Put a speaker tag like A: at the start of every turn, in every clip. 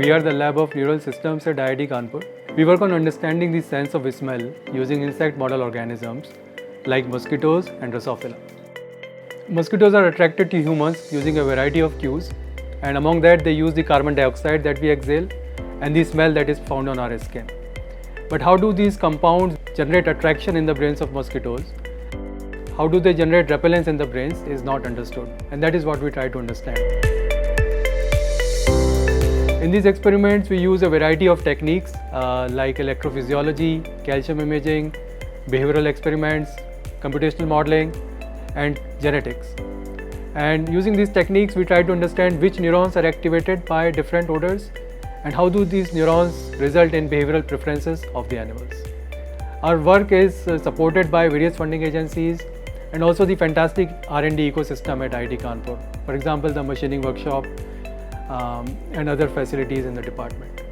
A: We are the lab of neural systems at IIT Kanpur. We work on understanding the sense of smell using insect model organisms like mosquitoes and Drosophila. Mosquitoes are attracted to humans using a variety of cues, and among that they use the carbon dioxide that we exhale and the smell that is found on our skin. But how do these compounds generate attraction in the brains of mosquitoes? How do they generate repellence in the brains is not understood, and that is what we try to understand. In these experiments, we use a variety of techniques like electrophysiology, calcium imaging, behavioral experiments, computational modeling, and genetics. And using these techniques, we try to understand which neurons are activated by different odors and how do these neurons result in behavioral preferences of the animals. Our work is supported by various funding agencies and also the fantastic R&D ecosystem at IIT Kanpur. For example, the machining workshop and other facilities in the department.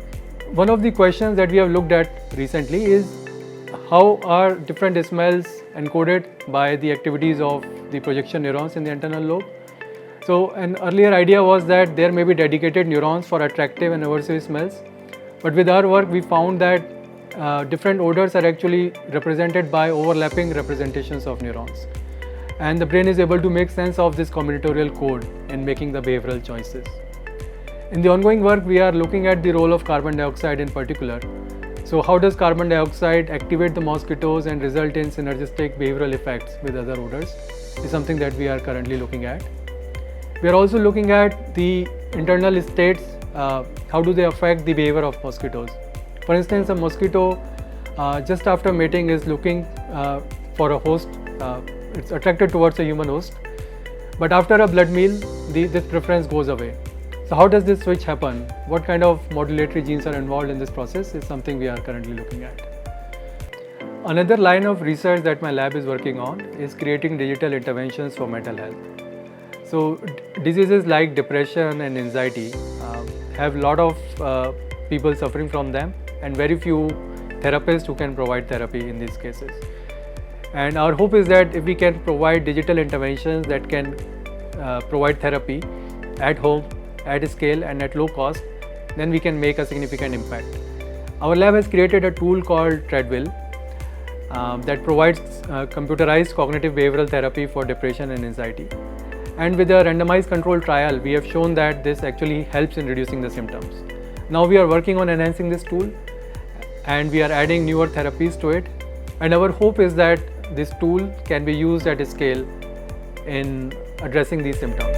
A: One of the questions that we have looked at recently is how are different smells encoded by the activities of the projection neurons in the internal lobe. So an earlier idea was that there may be dedicated neurons for attractive and aversive smells, but with our work we found that different odors are actually represented by overlapping representations of neurons, and the brain is able to make sense of this combinatorial code in making the behavioral choices. In the ongoing work, we are looking at the role of carbon dioxide in particular. So how does carbon dioxide activate the mosquitoes and result in synergistic behavioral effects with other odors is something that we are currently looking at. We are also looking at the internal states, how do they affect the behavior of mosquitoes. For instance, a mosquito just after mating is looking for a host, it's attracted towards a human host, but after a blood meal, this preference goes away. So how does this switch happen? What kind of modulatory genes are involved in this process is something we are currently looking at. Another line of research that my lab is working on is creating digital interventions for mental health. So diseases like depression and anxiety have a lot of people suffering from them and very few therapists who can provide therapy in these cases. And our hope is that if we can provide digital interventions that can provide therapy at home, at scale and at low cost, then we can make a significant impact. Our lab has created a tool called Treadwheel that provides computerized cognitive behavioral therapy for depression and anxiety. And with a randomized control trial, we have shown that this actually helps in reducing the symptoms. Now we are working on enhancing this tool and we are adding newer therapies to it. And our hope is that this tool can be used at a scale in addressing these symptoms.